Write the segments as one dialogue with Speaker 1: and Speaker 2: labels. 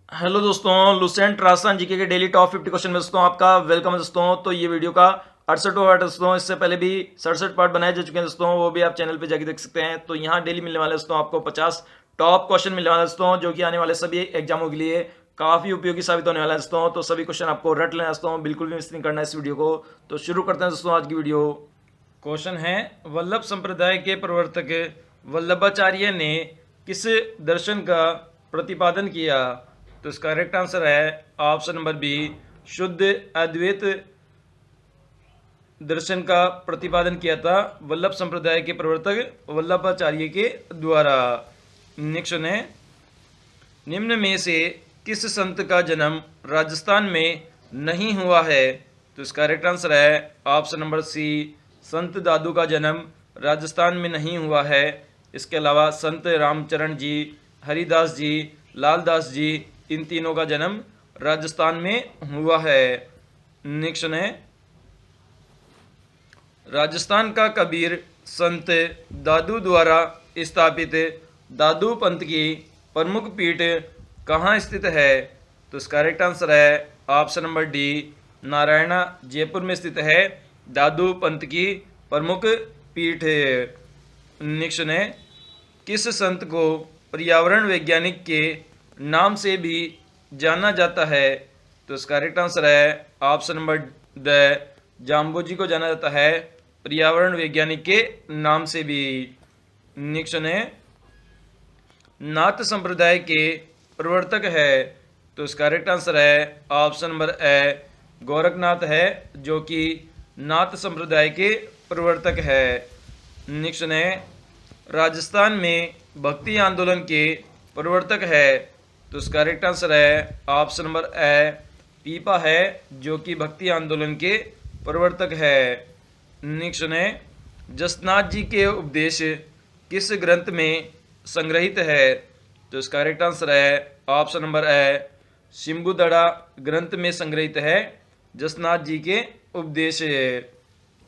Speaker 1: Hello दोस्तों, Lucent Rajasthan GK के daily top 50 question में दोस्तों आपका वेलकम है दोस्तों। तो ये वीडियो का 68वां पार्ट है दोस्तों। इससे पहले भी 67 पार्ट बनाए जा चुके हैं दोस्तों, वो भी आप चैनल पे जाके देख सकते हैं। तो यहाँ डेली मिलने वाले दोस्तों आपको 50 टॉप क्वेश्चन मिलने वाले दोस्तों, जो कि आने वाले सभी एग्जामों के लिए काफी उपयोगी साबित होने वाला है दोस्तों। तो सभी क्वेश्चन आपको रट लेना दोस्तों, बिल्कुल भी मिस नहीं करना है इस वीडियो को। तो शुरू करते हैं दोस्तों आज की वीडियो। क्वेश्चन है, वल्लभ संप्रदाय के प्रवर्तक वल्लभाचार्य ने किस दर्शन का प्रतिपादन किया? तो इसका करेक्ट आंसर है ऑप्शन नंबर बी, शुद्ध अद्वैत दर्शन का प्रतिपादन किया था वल्लभ संप्रदाय के प्रवर्तक वल्लभाचार्य के द्वारा। नेक्स्ट है, निम्न में से किस संत का जन्म राजस्थान में नहीं हुआ है? तो इसका करेक्ट आंसर है ऑप्शन नंबर सी, संत दादू का जन्म राजस्थान में नहीं हुआ है। इसके अलावा संत रामचरण जी, हरिदास जी, लालदास जी, इन तीनों का जन्म राजस्थान में हुआ है। नेक्स्ट है, राजस्थान का कबीर संत दादू द्वारा स्थापित दादू पंथ की प्रमुख पीठ कहाँ स्थित है? तो इसका करेक्ट आंसर है option number D, Narayana Jaipur में स्थित है दादू पंथ की प्रमुख पीठ। नेक्स्ट है, किस संत को पर्यावरण वैज्ञानिक के नाम से भी जाना जाता है? तो इसका करेक्ट आंसर है ऑप्शन नंबर द, जाम्बोजी को जाना जाता है पर्यावरण वैज्ञानिक के नाम से भी। नेक्स्ट है, नाथ संप्रदाय के प्रवर्तक है? तो इसका करेक्ट आंसर है ऑप्शन नंबर ए, गोरखनाथ है, जो कि नाथ संप्रदाय के प्रवर्तक है। नेक्स्ट है, राजस्थान में भक्ति आंदोलन के प्रवर्तक है? तो इसका करेक्ट आंसर है ऑप्शन नंबर ए, पीपा है, जो कि भक्ति आंदोलन के प्रवर्तक है। नेक्स्ट है, जसनाथ जी के उपदेश किस ग्रंथ में संग्रहित है? तो इसका करेक्ट आंसर है ऑप्शन नंबर ए, शिम्बुदड़ा ग्रंथ में संग्रहित है जसनाथ जी के उपदेश।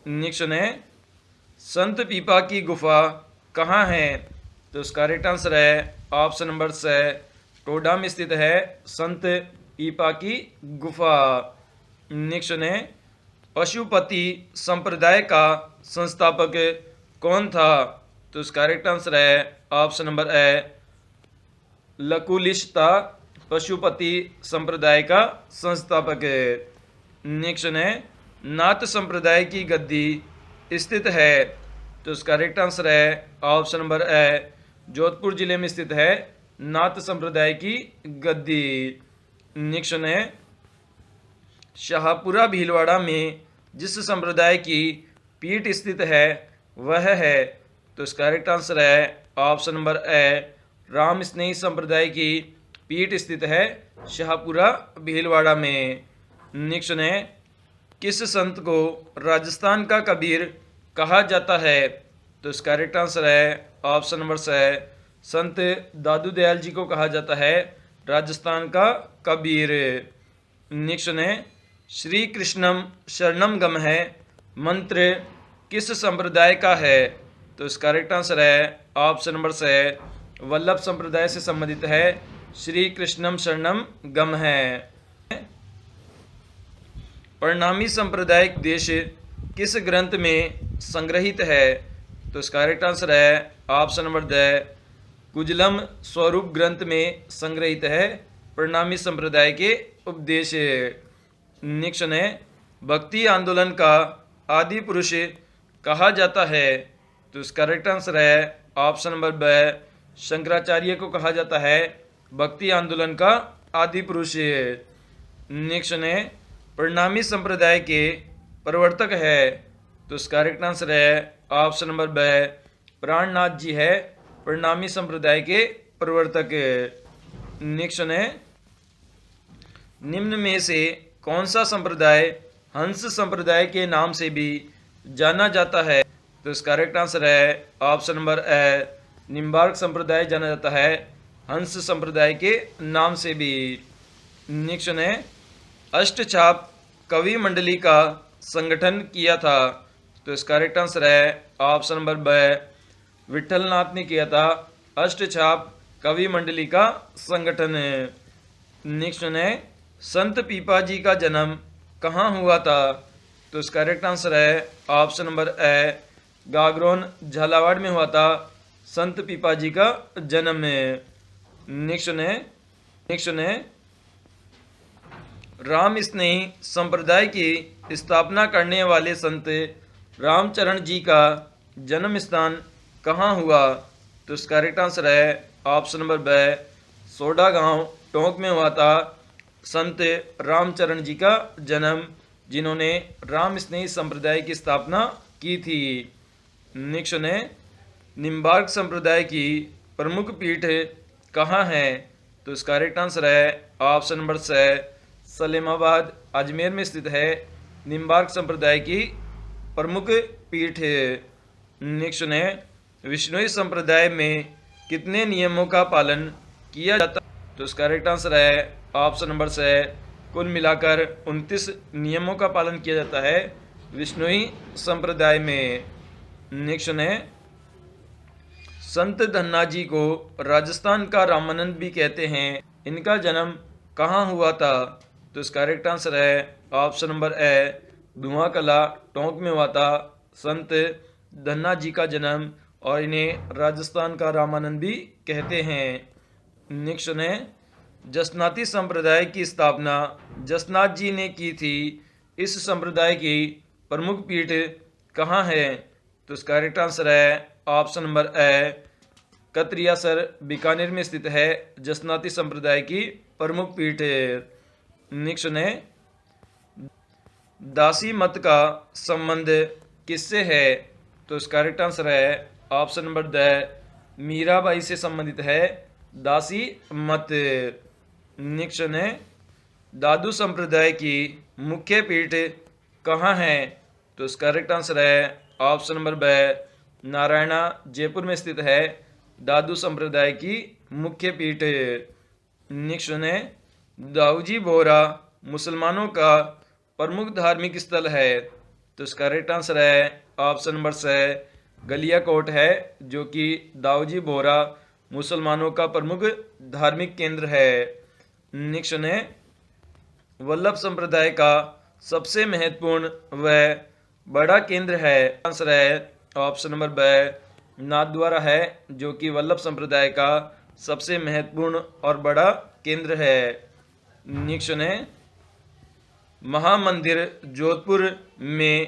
Speaker 1: नेक्स्ट है, संत पीपा की गुफा कहाँ है? तो इसका करेक्ट आंसर है ऑप्शन नंबर से, टोडा में स्थित है संत पीपा की गुफा। नेक्स्ट है, पशुपति संप्रदाय का संस्थापक कौन था? तो इसका करेक्ट आंसर है ऑप्शन नंबर ए, लकुलिश था पशुपति संप्रदाय का संस्थापक। नेक्स्ट है, नाथ संप्रदाय की गद्दी स्थित है? तो इसका करेक्ट आंसर है ऑप्शन नंबर ए, जोधपुर जिले में स्थित है नाथ संप्रदाय की गद्दी। नेक्स्ट है, शाहपुरा भीलवाड़ा में जिस संप्रदाय की पीठ स्थित है वह है? तो इसका करेक्ट आंसर है ऑप्शन नंबर ए, राम स्नेही संप्रदाय की पीठ स्थित है शाहपुरा भीलवाड़ा में। नेक्स्ट है, किस संत को राजस्थान का कबीर कहा जाता है? तो इसका करेक्ट आंसर है ऑप्शन नंबर से, संत दादू दयाल जी को कहा जाता है राजस्थान का कबीर। नेक्स्ट है, श्री कृष्णम शरणम गम है मंत्र किस संप्रदाय का है? तो इसका करेक्ट आंसर है ऑप्शन नंबर से, वल्लभ संप्रदाय से संबंधित है श्री कृष्णम शरणम गम है। परिणामी सांप्रदायिक देश किस ग्रंथ में संग्रहित है? तो इसका करेक्ट आंसर है ऑप्शन नंबर द, कुजलम स्वरूप ग्रंथ में संग्रहित है परिणामी संप्रदाय के उपदेश। नेक्स्ट है, भक्ति आंदोलन का आदि पुरुष कहा जाता है? तो इसका करेक्ट आंसर है ऑप्शन नंबर ब, शंकराचार्य को कहा जाता है भक्ति आंदोलन का आदि पुरुष। नेक्स्ट है, परिणामी संप्रदाय के प्रवर्तक है? तो इसका करेक्ट आंसर है ऑप्शन नंबर ब, प्राणनाथ जी है परिणामी संप्रदाय के प्रवर्तक। नेक्स्ट है, निम्न में से कौन सा संप्रदाय हंस संप्रदाय के नाम से भी जाना जाता है? तो इसका करेक्ट आंसर है ऑप्शन नंबर ए, निम्बार्क संप्रदाय जाना जाता है हंस संप्रदाय के नाम से भी। नेक्स्ट है, अष्टछाप कवि मंडली का संगठन किया था? तो इसका करेक्ट आंसर है ऑप्शन नंबर ब, विठलनाथ ने किया था अष्टछाप कवि मंडली का संगठन। नेक्स्ट है संत पीपा जी का जन्म कहाँ हुआ था? तो इसका करेक्ट आंसर है ऑप्शन नंबर ए, गागरोन झालावाड़ में हुआ था संत पीपा जी का जन्म। नेक्स्ट है राम स्नेही संप्रदाय की स्थापना करने वाले संत रामचरण जी का जन्म स्थान कहाँ हुआ? तो इसका करेक्ट आंसर है ऑप्शन नंबर बी, सोडा गांव टोंक में हुआ था संत रामचरण जी का जन्म, जिन्होंने राम स्नेही संप्रदाय की स्थापना की थी। नेक्स्ट है निम्बार्क संप्रदाय की प्रमुख पीठ कहाँ है? तो इसका करेक्ट आंसर है option number C, Salemabad Ajmer में स्थित है निम्बार्क संप्रदाय की प्रमुख पीठ। नेक्स्ट है विष्णुई संप्रदाय में कितने नियमों का पालन किया जाता? तो इसका करेक्ट आंसर है ऑप्शन नंबर सी, कुल मिलाकर 29 नियमों का पालन किया जाता है विष्णुई संप्रदाय में। नेक्स्ट है संत धन्ना जी को राजस्थान का रामानंद भी कहते हैं, इनका जन्म कहाँ हुआ था? तो इसका करेक्ट आंसर है ऑप्शन नंबर ए, धुआं कला टोंक में हुआ था संत धन्ना जी का जन्म, और इन्हें राजस्थान का रामानंद भी कहते हैं। नेक्स्ट है जसनाती संप्रदाय की स्थापना जसनाथ जी ने की थी, इस संप्रदाय की प्रमुख पीठ कहाँ है? तो इसका करेक्ट आंसर है option number A, Katriyasar Bikaner में स्थित है जसनाती संप्रदाय की प्रमुख पीठ। नेक्स्ट है दासी मत का संबंध किससे है? तो इसका करेक्ट आंसर है ऑप्शन नंबर द, मीराबाई से संबंधित है दासी मत। नेक्स्ट है दादू संप्रदाय की मुख्य पीठ कहाँ है? तो इसका करेक्ट आंसर है ऑप्शन नंबर ब, नारायणा जयपुर में स्थित है दादू संप्रदाय की मुख्य पीठ। नेक्स्ट है दाऊजी बोहरा मुसलमानों का प्रमुख धार्मिक स्थल है, तो इसका करेक्ट आंसर है ऑप्शन नंबर सी, गलियाकोट है, जो कि दाऊजी बोहरा मुसलमानों का प्रमुख धार्मिक केंद्र है। नेक्स्ट है वल्लभ संप्रदाय का सबसे महत्वपूर्ण व बड़ा केंद्र है, आंसर है ऑप्शन नंबर ब, नाथद्वारा है, जो कि वल्लभ संप्रदाय का सबसे महत्वपूर्ण और बड़ा केंद्र है। नेक्स्ट है महामंदिर जोधपुर में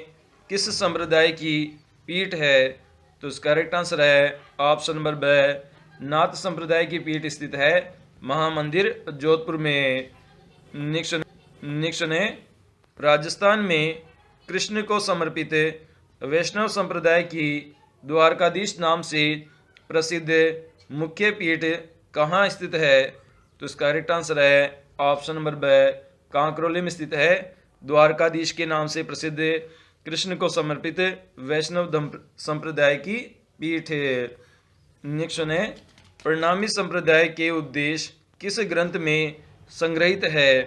Speaker 1: किस संप्रदाय की पीठ है? तो इसका करेक्ट आंसर है ऑप्शन नंबर ब, नाथ संप्रदाय की पीठ स्थित है महामंदिर जोधपुर में। नेक्स्ट है राजस्थान में कृष्ण को समर्पित वैष्णव संप्रदाय की द्वारकाधीश नाम से प्रसिद्ध मुख्य पीठ कहाँ स्थित है? तो इसका करेक्ट आंसर है ऑप्शन नंबर ब, कांकरोली में स्थित है द्वारकाधीश के नाम से प्रसिद्ध कृष्ण को समर्पित वैष्णव संप्रदाय की पीठ। नेक्स्ट है प्रणामी संप्रदाय के उपदेश किस ग्रंथ में संग्रहित है?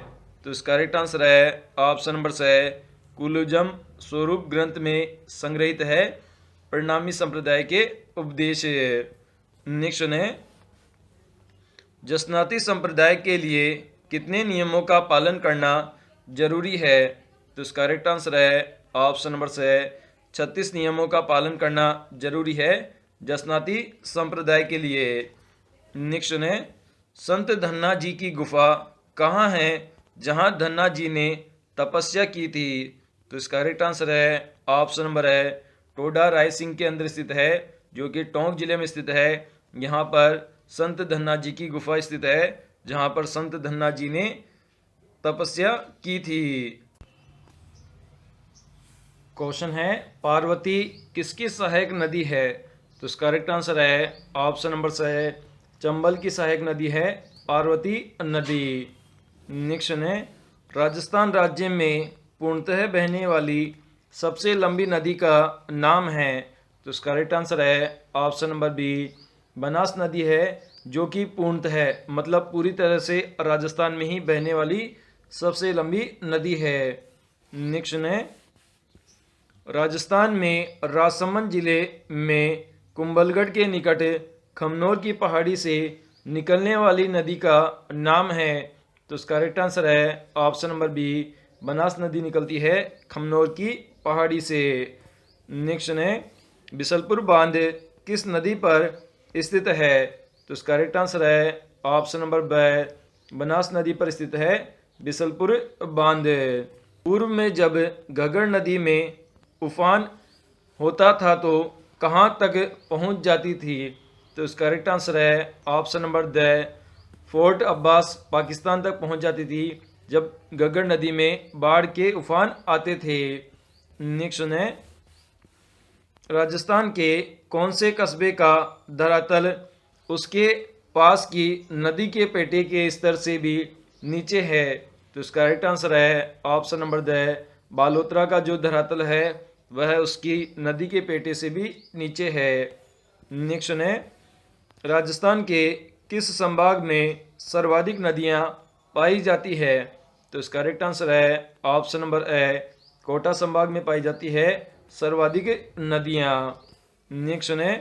Speaker 1: तो इसका करेक्ट आंसर है ऑप्शन नंबर सी, कुलुजम स्वरूप ग्रंथ में संग्रहित है प्रणामी संप्रदाय के उपदेश। नेक्स्ट है जसनाती संप्रदाय के लिए कितने नियमों का पालन करना जरूरी है? तो इसका करेक्ट आंसर है ऑप्शन नंबर सी, 36 नियमों का पालन करना जरूरी है जसनाती संप्रदाय के लिए। नेक्स्ट है संत धन्ना जी की गुफा कहाँ है जहाँ धन्ना जी ने तपस्या की थी? तो इसका करेक्ट आंसर है ऑप्शन नंबर है, टोडा राय सिंह के अंदर स्थित है, जो कि टोंक जिले में स्थित है। यहाँ पर संत धन्ना जी की गुफा स्थित है, जहाँ पर संत धन्ना जी ने तपस्या की थी। क्वेश्चन है पार्वती किसकी सहायक नदी है? तो इसका करेक्ट आंसर है ऑप्शन नंबर सी, चंबल की सहायक नदी है पार्वती नदी। नेक्स्ट है राजस्थान राज्य में पूर्णतः बहने वाली सबसे लंबी नदी का नाम है? तो इसका करेक्ट आंसर है ऑप्शन नंबर बी, बनास नदी है, जो कि पूर्णतः मतलब पूरी तरह से राजस्थान में ही बहने वाली सबसे लंबी नदी है। नेक्स्ट है राजस्थान में राजसमंद जिले में कुंभलगढ़ के निकट खमनोर की पहाड़ी से निकलने वाली नदी का नाम है तो इसका करेक्ट आंसर है ऑप्शन नंबर बी, बनास नदी निकलती है खमनोर की पहाड़ी से। नेक्स्ट है, बिसलपुर बांध किस नदी पर स्थित है? तो इसका करेक्ट आंसर है ऑप्शन नंबर बी, बनास नदी पर स्थित है बिसलपुर बांध। पूर्व में जब घग्गर नदी में उफान होता था तो कहाँ तक पहुँच जाती थी? तो इसका करेक्ट आंसर है option number the, fort Abbas Pakistan तक पहुँच जाती थी जब घग्गर नदी में बाढ़ के उफान आते थे। नेक्स्ट है, राजस्थान के कौन से कस्बे का धरातल उसके पास की नदी के पेटे के स्तर से भी नीचे है? तो इसका राइट आंसर है ऑप्शन नंबर द, बालोतरा का जो धरातल है वह उसकी नदी के पेटे से भी नीचे है। नेक्स्ट है, राजस्थान के किस संभाग में सर्वाधिक नदियां पाई जाती है? तो इसका करेक्ट आंसर है ऑप्शन नंबर ए, कोटा संभाग में पाई जाती है सर्वाधिक नदियां। नेक्स्ट है,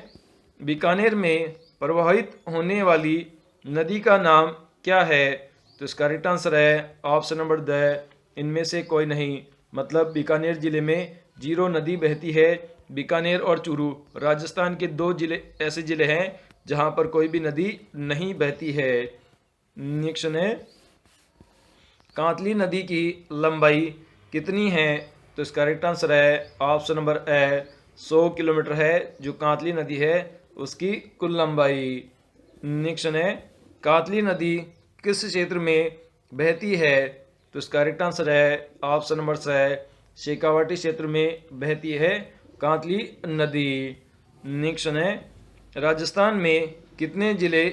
Speaker 1: बीकानेर में प्रवाहित होने वाली नदी का नाम क्या है? तो इसका करेक्ट आंसर है ऑप्शन नंबर द, इनमें से कोई नहीं। मतलब बीकानेर जिले में जीरो नदी बहती है। बीकानेर और चूरू राजस्थान के दो जिले ऐसे जिले हैं जहां पर कोई भी नदी नहीं बहती है। नेक्स्ट है, कांतली नदी की लंबाई कितनी है? तो इसका करेक्ट आंसर है ऑप्शन नंबर ए, 100 किलोमीटर है जो कांतली नदी है उसकी कुल लंबाई। नेक्स्ट है, कांतली नदी किस क्षेत्र में बहती है? तो इसका करेक्ट आंसर है ऑप्शन नंबर सी, शेखावाटी क्षेत्र में बहती है कांतली नदी। नेक्स्ट है, राजस्थान में कितने जिले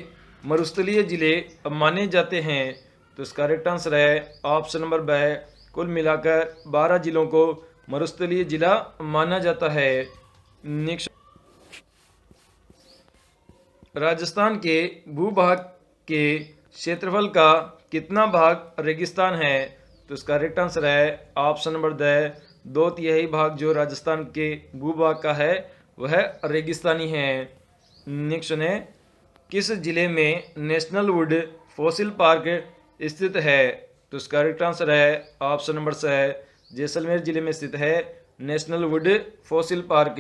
Speaker 1: मरुस्थलीय जिले माने जाते हैं? तो इसका करेक्ट आंसर है ऑप्शन नंबर बी, कुल मिलाकर 12 जिलों को मरुस्थलीय जिला माना जाता है। नेक्स्ट, राजस्थान के भूभाग के क्षेत्रफल का कितना भाग रेगिस्तान है? तो इसका करेक्ट आंसर है ऑप्शन नंबर द, 2/3 भाग जो राजस्थान के भूभाग का है वह रेगिस्तानी है। नेक्स्ट है, किस जिले में नेशनल वुड फॉसिल पार्क स्थित है? तो इसका करेक्ट आंसर है ऑप्शन नंबर सी, जैसलमेर जिले में स्थित है national would fossil park.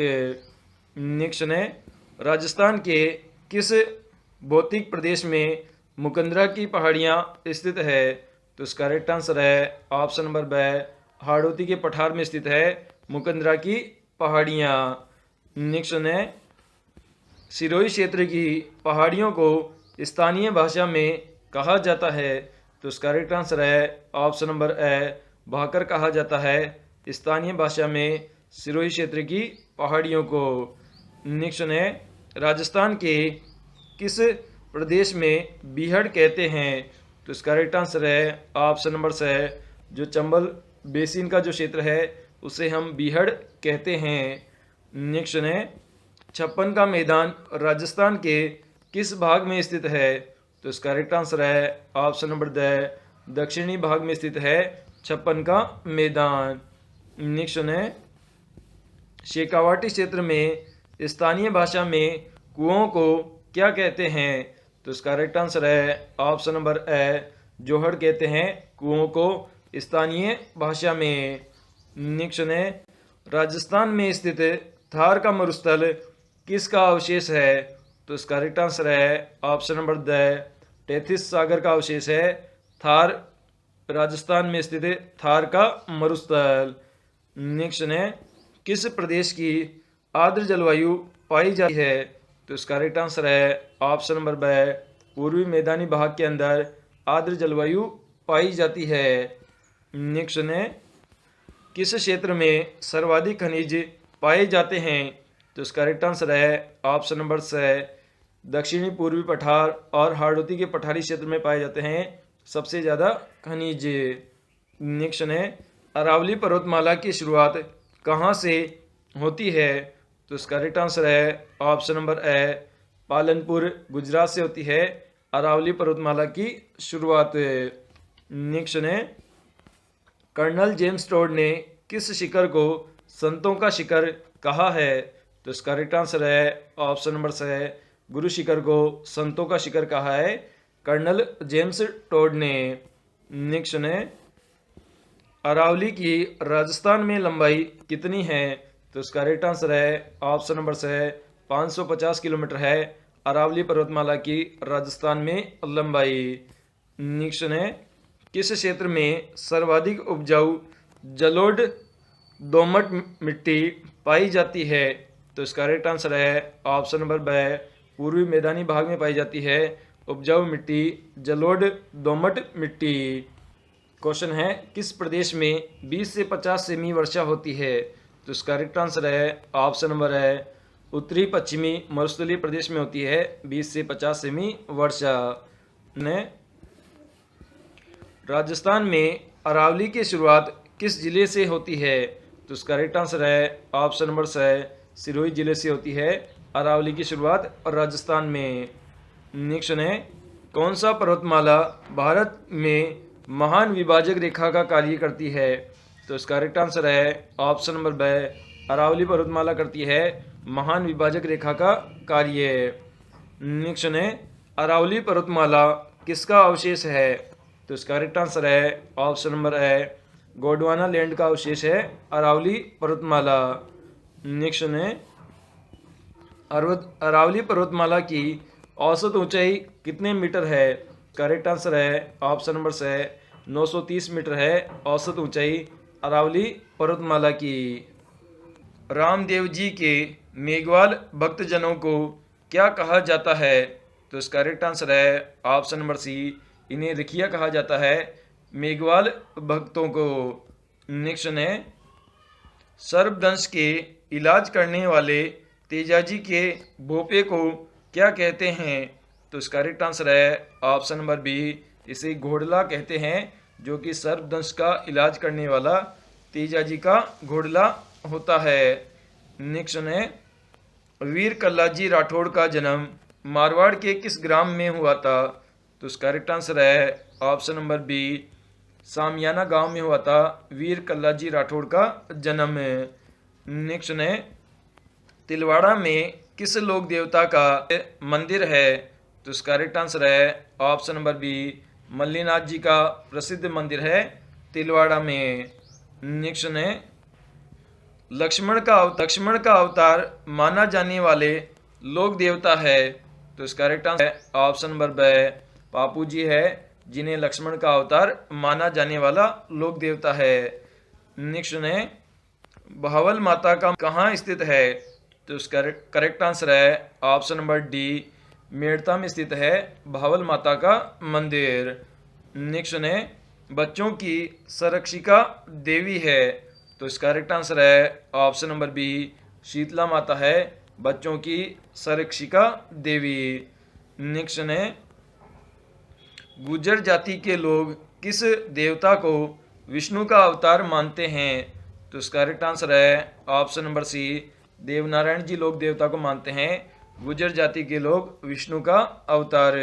Speaker 1: Next है, राजस्थान के किस भौतिक प्रदेश में मुकंदरा की पहाड़ियाँ स्थित है? तो इसका करेक्ट आंसर है ऑप्शन नंबर बी, हाड़ौती के पठार में स्थित है मुकंदरा की पहाड़ियाँ। नेक्स्ट है, सिरोही क्षेत्र की पहाड़ियों को स्थानीय भाषा में कहा जाता है? तो इसका करेक्ट आंसर है ऑप्शन नंबर ए, भाकर कहा जाता है स्थानीय भाषा में सिरोही क्षेत्र की पहाड़ियों को। नेक्स्ट है, राजस्थान के किस प्रदेश में बीहड़ कहते हैं? तो इसका करेक्ट आंसर है ऑप्शन नंबर सी, जो चंबल बेसिन का जो क्षेत्र है उसे हम बीहड़ कहते हैं। नेक्स्ट है, छप्पन का मैदान राजस्थान के किस भाग में स्थित है? तो इसका करेक्ट आंसर है ऑप्शन नंबर द, दक्षिणी भाग में स्थित है छप्पन का मैदान। नेक्स्ट है, शेखावाटी क्षेत्र में स्थानीय भाषा में कुओं को क्या कहते हैं? तो इसका करेक्ट आंसर है ऑप्शन नंबर ए, जोहड़ कहते हैं कुओं को स्थानीय भाषा में। नेक्स्ट है, राजस्थान में स्थित थार का मरुस्थल किसका अवशेष है? तो इसका करेक्ट आंसर है ऑप्शन नंबर द, टेथिस सागर का अवशेष है थार, राजस्थान में स्थित थार का मरुस्थल। नेक्स्ट है, किस प्रदेश की आर्द्र जलवायु पाई जाती है? तो इसका करेक्ट आंसर है ऑप्शन नंबर बी, पूर्वी मैदानी भाग के अंदर आर्द्र जलवायु पाई जाती है। नेक्स्ट है, किस क्षेत्र में सर्वाधिक खनिज पाए जाते हैं? तो इसका करेक्ट आंसर है ऑप्शन नंबर सी, दक्षिणी पूर्वी पठार और हाड़ौती के पठारी क्षेत्र में पाए जाते हैं सबसे ज़्यादा खनिज। नेक्स्ट है, अरावली पर्वतमाला की शुरुआत कहाँ से होती है? तो इसका करेक्ट आंसर है ऑप्शन नंबर ए, पालनपुर गुजरात से होती है अरावली पर्वतमाला की शुरुआत। नेक्स्ट है, कर्नल जेम्स टोड ने किस शिखर को संतों का शिखर कहा है? तो इसका करेक्ट आंसर है option number C, Guru Shikhar को संतों का शिखर कहा है कर्नल जेम्स टोड ने। नेक्स्ट है अरावली की राजस्थान में लंबाई कितनी है? तो इसका राइट आंसर है ऑप्शन नंबर से 550 किलोमीटर है अरावली पर्वतमाला की राजस्थान में लंबाई। नेक्स्ट है किस क्षेत्र में सर्वाधिक उपजाऊ जलोढ़ दोमट मिट्टी पाई जाती है? तो इसका राइट आंसर है ऑप्शन नंबर ब पूर्वी मैदानी भाग में पाई जाती है उपजाऊ मिट्टी जलोढ़ दोमट मिट्टी। क्वेश्चन है किस प्रदेश में 20 से 50 सेमी वर्षा होती है? तो इसका राइट आंसर है ऑप्शन नंबर है उत्तरी पश्चिमी मरुस्थलीय प्रदेश में होती है 20 से 50 सेमी वर्षा। ने राजस्थान में अरावली की शुरुआत किस जिले से होती है? तो इसका राइट आंसर है ऑप्शन नंबर से सिरोही जिले से होती है अरावली की शुरुआत राजस्थान में। नेक्स्ट है कौन सा पर्वतमाला भारत में महान विभाजक रेखा का कार्य करती है? तो इसका राइट आंसर है ऑप्शन नंबर ब अरावली पर्वतमाला करती है महान विभाजक रेखा का कार्य। नेक्स्ट है अरावली पर्वतमाला किसका अवशेष है? तो इसका राइट आंसर है ऑप्शन नंबर है गोंडवाना लैंड का अवशेष है अरावली पर्वतमाला। नेक्स्ट है अरावली पर्वतमाला की औसत ऊंचाई कितने मीटर है? करेक्ट आंसर है ऑप्शन नंबर से 930 मीटर है औसत ऊंचाई अरावली पर्वतमाला की। रामदेव जी के मेघवाल भक्तजनों को क्या कहा जाता है? तो इसका करेक्ट आंसर है ऑप्शन नंबर सी इन्हें रिखिया कहा जाता है मेघवाल भक्तों को। नेक्स्ट है सर्पदंश के इलाज करने वाले तेजाजी के भोपे को क्या कहते हैं? तो इसका करेक्ट आंसर है ऑप्शन नंबर बी इसे घोड़ला कहते हैं जो कि सर्पदंश का इलाज करने वाला तेजाजी का घोड़ला होता है। नेक्स्ट है वीर कल्लाजी राठौड़ का जन्म मारवाड़ के किस ग्राम में हुआ था? तो इसका करेक्ट आंसर है ऑप्शन नंबर बी सामियाना गांव में हुआ था वीर कल्लाजी राठौड़ का जन्म। नेक्स्ट है तिलवाड़ा में किस लोक देवता का मंदिर है? तो इसका करेक्ट आंसर है ऑप्शन नंबर बी मल्लीनाथ जी का प्रसिद्ध मंदिर है तिलवाड़ा में। नेक्स्ट है लक्ष्मण का अवतार माना जाने वाले लोक देवता है? तो इसका करेक्ट आंसर है ऑप्शन नंबर ब पापू जी है जिन्हें लक्ष्मण का अवतार माना जाने वाला लोक देवता है। नेक्स्ट है बहावल माता का कहाँ स्थित है? तो इसका करेक्ट आंसर है ऑप्शन नंबर डी मेड़ता में स्थित है बहावल माता का मंदिर। नेक्स्ट है बच्चों की संरक्षिका देवी है? तो इसका करेक्ट आंसर है ऑप्शन नंबर बी शीतला माता है बच्चों की संरक्षिका देवी। नेक्स्ट है गुर्जर जाति के लोग किस देवता को विष्णु का अवतार मानते हैं? तो इसका करेक्ट आंसर है ऑप्शन नंबर सी देवनारायण जी लोक देवता को मानते हैं गुर्जर जाति के लोग विष्णु का अवतार।